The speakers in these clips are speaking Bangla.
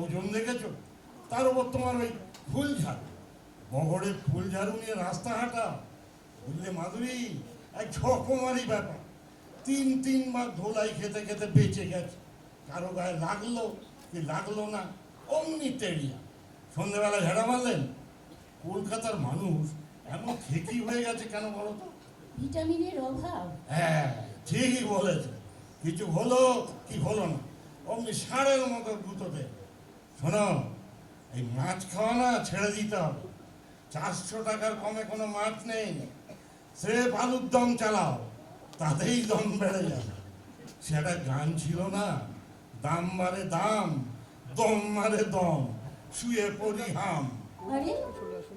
ওজন দেখেছো? তার উপর তোমার ওই ফুল ঝাড়ু, বগরের ফুল ঝাড়ু নিয়ে রাস্তা হাঁটা, বুঝলে মাধুরী, এক ঝকমারি ব্যাপার। তিনবার ধোলাই খেতে খেতে বেঁচে গেছে। কারো গায়ে লাগলো কি লাগলো না, অমনি তেড়িয়া সন্ধ্যেবেলা ঝেড়া মারলেন। কলকাতার মানুষ এমন খেকি হয়ে গেছে কেন বলো তো? ভিটামিনের অভাব। হ্যাঁ, ঠিকই বলেছে। কিছু হলো কি হলো না, অমনি ষাঁড়ের মতো গুঁতোতে। শোনো, এই মাছ খাওয়া না ছেড়ে দিতে হবে। 400 টাকার কমে কোনো মাছ নেই। স্রেফ আলুর দম চালাও, তাতেই দম বেড়ে যাবে। সেটা গান ছিল না, দাম মারে দাম, দম মারে দম, শুয়ে পড়ি হাম। আরে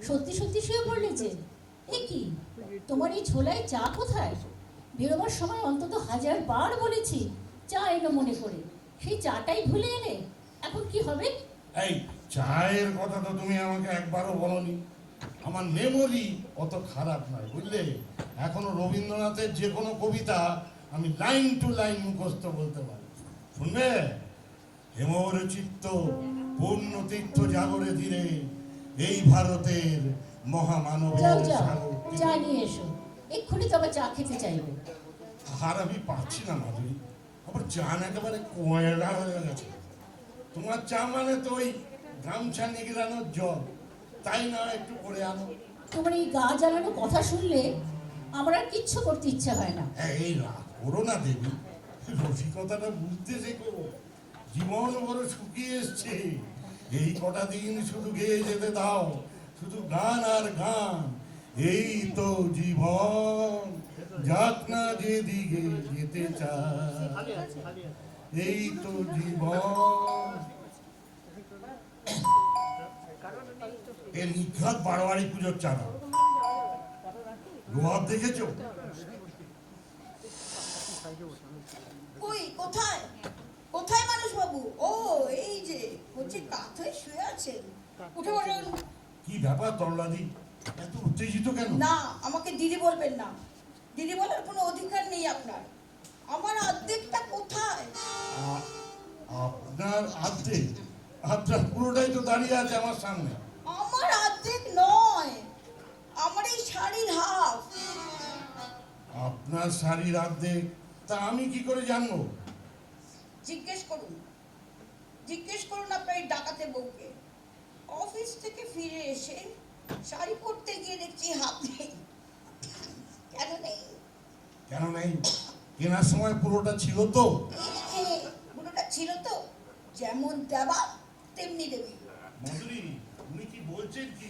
সত্যি সত্যি শুয়ে পড়লে যে? এ কি, তোমার এই ছোলায় চা কোথায়? বেরোবার সময় অন্তত 1000 বার বলেছি চা এলো মনে করে, সেই চাটাই ভুলে এলে। এখন কি হবে? এই চায়ের কথা তো তুমি আমাকে একবারও বলনি। আমার মেমোরি অত খারাপ নয়, বুঝলে। এখনো রবীন্দ্রনাথের যে কোনো কবিতা আমি লাইন টু লাইন মুখস্থ বলতে পারি। শুনবে? হেমর চিত্ত পূর্ণ তীর্থ জাগরে ধীরে, এই ভারতের মহামানবের যাও যাও, সাগর তীরে। চা নিয়ে এসো, এক্ষুনি তো আবার চা খেতে চাইবে। আর আমি পারছি না মাধুরী, আবার চান একেবারে কয়লা হয়ে গেছে। তোমার চা মানে তো ওই গামছা নিগড়ানোর জল, তাই না? একটু করে আনো। তোমার এই গা জ্বালানো কথা শুনলে আমার আর কিচ্ছু করতে ইচ্ছা হয় না। এই রাগ করো না দেবী, রসিকতাটা বুঝতে শেখো। জীবন বড় শুকিয়ে এসছে, এই কটা দিন শুধু গেয়ে যেতে দাও, শুধু গান আর গান। এই তো জীবন, যাক না যেদিকে যেতে চায়, এই তো জীবন। এ নিঘাত বারোয়ারি পুজোর চাঁদা রোয়াব দেখেছো? কই, কোথায় কোথায় মানুষ বাবু? ও, এই যে হচ্ছে কাত হয়ে শুয়ে আছেন। উঠে বসুন। কি ব্যাপার তল্লাদি, এত উত্তেজিত কেন? না, আমাকে দিদি বলবেন না। দিদি বলার কোনো অধিকার নেই আপনার। আমার অর্ধেকটা কোথায়? আপনার অর্ধেক? আপনার পুরোটাই তো দাঁড়িয়ে আছে আমার সামনে। আমার অর্ধেক নয়, আমার এই শাড়ির হাফ। আপনার শাড়ির অর্ধেক? তা আমি কি করে জানবো? জিজ্ঞেস করুন, জিজ্ঞেস করুন আপনার এই ডাকাতে বউকে। অফিস থেকে ফিরে এসে শাড়ি পরতে গিয়ে দেখছি হাফ নেই। কেন নেই? কেন নেই? কেনার সময় পুরোটা ছিল তো। পুরোটা ছিল তো, যেমন দেবা তেমনি দেবী। মধুরী, উনি কি বলছেন কি?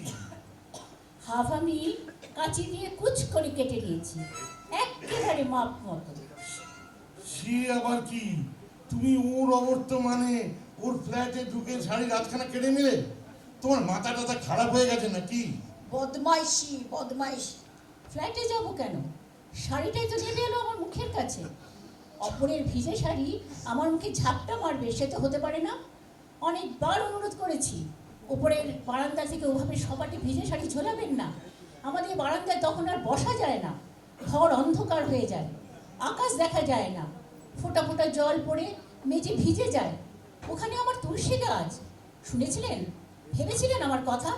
হাফ আমি কাঁচি দিয়ে কুচ করে কেটে নিয়েছি, একেবারে মাপ মতো। সে আবার কি? তুমি ওর অবর্তমানে ওর ফ্ল্যাটে ঢুকে শাড়ির আধখানা কেটে নিলে? তোমার মাথা টাথা খারাপ হয়ে গেছে নাকি? বদমাইশি বদমাইশি। ফ্ল্যাটে যাব কেন? শাড়িটাই তো নেমে এলো আমার মুখের কাছে। অপরের ভিজে শাড়ি আমার মুখে ঝাপটা মারবে সে তো হতে পারে না। অনেকবার অনুরোধ করেছি, উপরের বারান্দা থেকে ওভাবে সপাটে ভিজে শাড়ি ঝোলাবেন না। আমাদের বারান্দায় তখন আর বসা যায় না, ঘর অন্ধকার হয়ে যায়, আকাশ দেখা যায় না, ফোঁটা ফোঁটা জল পড়ে মেঝে ভিজে যায়। ওখানে আমার তুলসী গাছ। শুনেছিলেন? ভেবেছিলেন আমার কথা?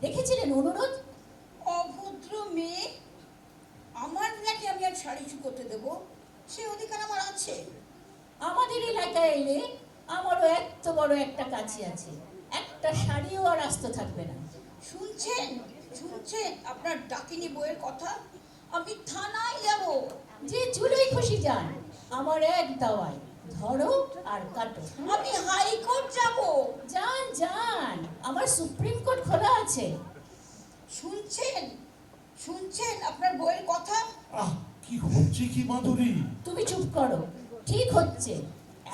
রেখেছিলেন অনুরোধ? অভদ্র মেয়ে। আমার ফ্ল্যাটে আমি আর শাড়ি শুকোতে দেবো, সে অধিকার আমার আছে। আমাদের এলাকায় এলে আমারও এত বড় একটা কাছি আছে, একটা শাড়িও আর আস্ত থাকবে না। শুনছেন শুনছেন আপনার ডাকিনী বইয়ের কথা? আমি থানায় যাব। যে চুলোই খুশি যান, আমার এক দাওয়ায়, ধরো আর কাটো। আমি হাইকোর্ট যাব। যান যান, আমার সুপ্রিম কোর্ট খোলা আছে। শুনছেন শুনছেন আপনার বইয়ের কথা? আহ, কি হচ্ছে কি মাধুরী? তুমি চুপ করো। ঠিক হচ্ছে,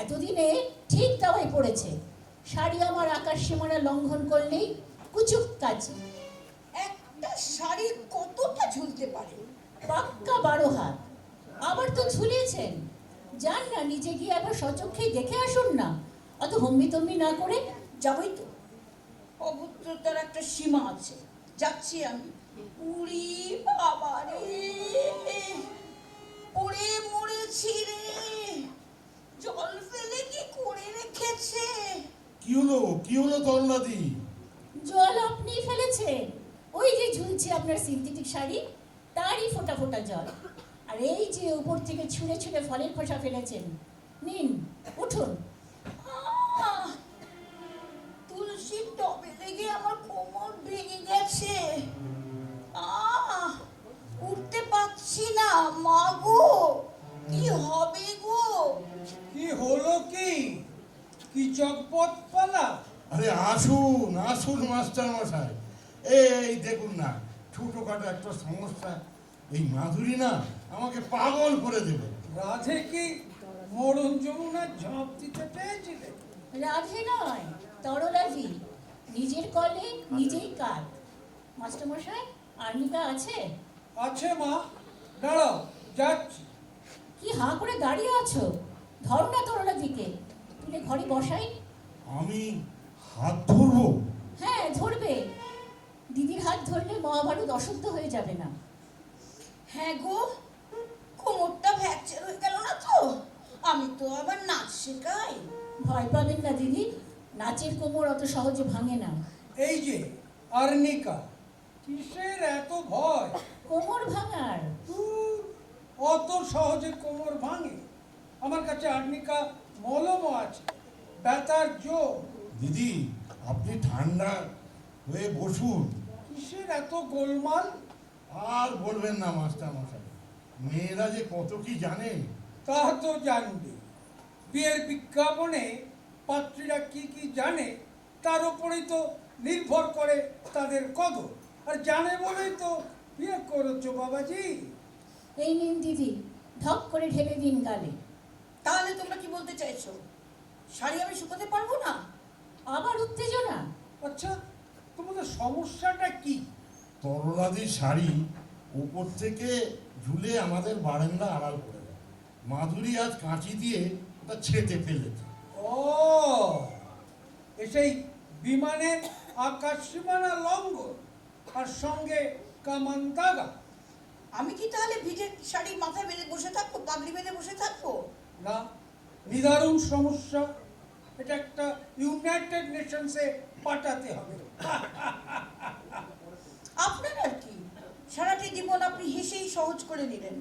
এতদিনে ঠিক দাওয়ায় পড়েছে। শাড়ি আমার আকাশ সীমানা লঙ্ঘন করলেই কুচুক কাছে। একটা শাড়ি কতটা ঝুলতে পারে? পাক্কা 12 হাত। আবার তো ঝুলিয়েছেন। যান না, নিজে গিয়ে একবার সচক্ষেই দেখে আসুন না, অত হম্বি তম্বি না করে। যাবই তো, অভদ্রতার একটা সীমা আছে। যাচ্ছি আমি। উড়ি বাবা রে, পড়ে মরেছি রে, জল ফেলে কি করে রেখেছে। কি হলো তরুণাদি? জল আপনি ফেলেছেন। ওই যে ঝুলছে আপনার সিনথেটিক শাড়ি, তারই ফোঁটা ফোঁটা জল। আর এই যে উপর থেকে ছুঁড়ে ছুঁড়ে ফলের খোসা ফেলেছেন। নিন, উঠুন। আহ! তুলসীর টবে লেগে আমার কোমর ভেঙে গেছে। উঠতে পারছি না, মা গো, কি হবে গো? কি হলো কি? কি চকপথ পালা? আরে আসুন আসুন মাস্টার মশাই, এই দেখুন না, ছোটখাটো একটা সমস্যা। এই মাধুরী না আমাকে পাগল করে দেবে। রাধে কি মরণ যমুনার ঝাঁপ দিতে পেয়েছিলে? রাধে নয়, তরলাজি। নিজের কলে নিজেই কাজ। মাস্টারমশাই, আর্নিকা আছে? আছে মা, দাঁড়াও যাচ্ছি। কি হাঁ করে দাঁড়িয়ে আছো? ধরো না তরলাজিকে, তুলে ঘরে বসাই। আমি হাত ধরবো? হ্যাঁ, ধরবে। দিদির হাত ধরলে মহাভারত অশুদ্ধ হয়ে যাবে না। হ্যাঁ গো, কোমরটা ফ্র্যাকচার হয়ে গেল না তো? আমি তো আবার নাচ শেখাই। ভয় পাবেন না দিদি, নাচের কোমর অত সহজে ভাঙে না। এই যে আর্নিকা, কিসের এত ভয়? কোমর ভাঙার? ধুর, অত সহজে কোমর ভাঙে? আমার কাছে আর্নিকা মলমও আছে, ব্যথার জোর। দিদি, আপনি ঠান্ডা হয়ে বসুন। কিসের এত গোলমাল? আর বলবেন না মাস্টার মশাই, মেয়েরা যে কত কি জানে। তা তো জানবে। বিয়ের বিজ্ঞাপনে পাত্রীরা কি কি জানে তার উপরেই তো নির্ভর করে তাদের কদর। আর জানে বলেই তো বিয়ে করেছো বাবাজি। এই নিন দিদি, ঢক করে ঢেলে দিন গালে। তাহলে তোমরা কি বলতে চাইছো? শাড়ি আমি শুকোতে পারবো না? আবার উত্তেজনা? আচ্ছা, তোমাদের সমস্যাটা কি? তরলাদির শাড়ি উপর থেকে ঝুলে আমাদের বারান্দা আড়াল করে দেয়। মাধুরী আজ কাঁচি দিয়ে ওটা ছেঁটে ফেলেছে। ও, সেই বিমানের আকাশ সীমানা লঙ্ঘন আর সঙ্গে কামান দাগা। আমি কি তাহলে ভিজে শাড়ি মাথায় বেঁধে বসে থাকবো, পাগড়ি বেঁধে বসে থাকবো? না, নিদারুণ সমস্যা। এটা একটা ইউনাইটেড নেশনসে পাঠাতে হবে। আপনার আর কি, সারাটি জীবন আপনি হেসেই সহজ করে নিলেন।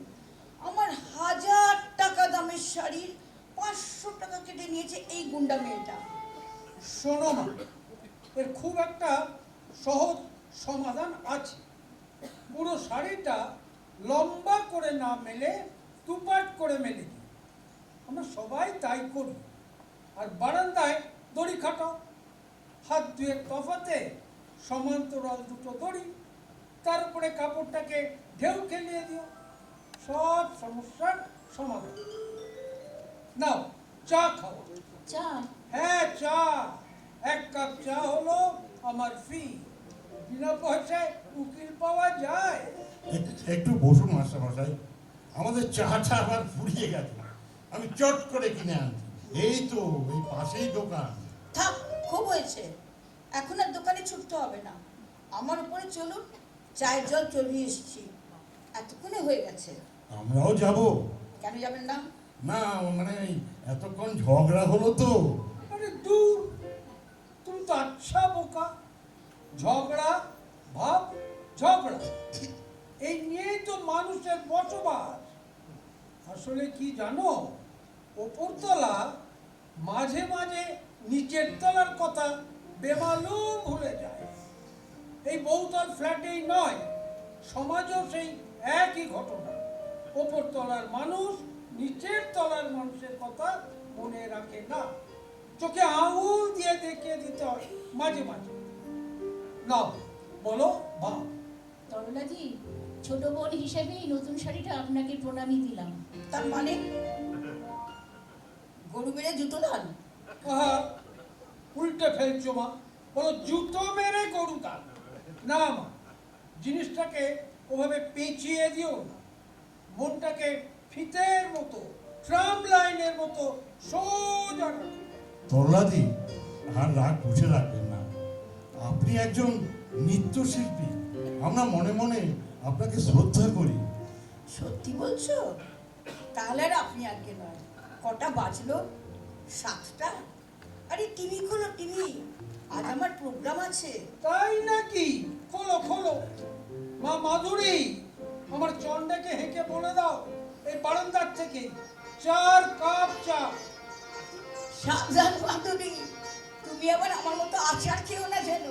আমার 1000 টাকা দামের শাড়ির 500 টাকা কেটে নিয়েছে এই গুন্ডা মেয়েটা। শোনো মা, এর খুব একটা সহজ সমাধান আছে। পুরো শাড়িটা লম্বা করে না মেলে দুপাট করে মেলে দিই। আমরা সবাই তাই করি। আর বারান্দায় দড়ি খাটাও, হাত দুয়ের তফাতে সমান্তরাল দুটো দড়ি, তার উপরে কাপড়টাকে ঢেউ খেলিয়ে দিও, সব সমস্যার সমাধান। নাও, চা খাও। চা? হ্যাঁ, চা। 1 কাপ চা হলো আমার ফি। বিনা পয়সায় উকিল পাওয়া যায়? একটু বসুন মাস্টার মশাই, আমাদের চাটা আবার ফুরিয়ে গেছে। আমি চট করে কিনে আনছি। এই তো এই পাশেই দোকান। থাক, খুব হয়েছে। এখন আর দোকানে ছুটতে হবে না। আমার উপরে চলুন, চায়ের জল চলিয়ে এসেছি। এতক্ষণে হয়ে গেছে। আমরাও যাব? কেন যাবেন না? না মানে এই এতক্ষণ ঝগড়া হলো তো। আরে দূর, তুমি তো আচ্ছা বোকা। ঝগড়া ভাব, ঝগড়া, এই নিয়েই তো মানুষের বসবাস। আসলে কি জানো, ওপরতলা মাঝে মাঝে নিচের তলার কথা বেমালুম ভুলে যায়। এই বহুতল ফ্ল্যাটেই নয়, সমাজেও সেই একই ঘটনা। ওপর তলার মানুষ নিচের তলার মানুষের কথা মনে রাখে না। চোখে আঙুল দিয়ে দেখিয়ে দিতে হয় মাঝে মাঝে। নাও, বলো বা। তরলাজি, ছোট বোন হিসেবে এই নতুন শাড়িটা আপনাকে প্রণামী দিলাম। তার মানে গরু মেরে জুতো দান? আহা, উল্টে ফেলছো মা। বলো জুতো মেরে গরু দান। না মা, জিনিসটাকে ওভাবে পেঁচিয়ে দিও না। মনটাকে ফিতের মতো, ট্রাম লাইনের মতো সোজা রাখো। তরলাদি, আর রাগ বুঝে রাখবেন না। আপনি একজন নৃত্যশিল্পী। আমরা মনে মনে আপনাকে শ্রদ্ধা করি। সত্যি বলছো? তাহলে আর আপনি আগে নয়। কটা বাজলো? 7টা। আরে টিভি খোলো, টিভি, আজ আমার প্রোগ্রাম আছে। তাই নাকি? খোলো খোলো। মা মাধুরী, আমার চন্ডাকে হেঁকে বলে দাও এই বারান্দার থেকে 4 কাপ চা। সাবধান বান্ধবী, তুমি আবার আমার মতো আচার খেও না যেন।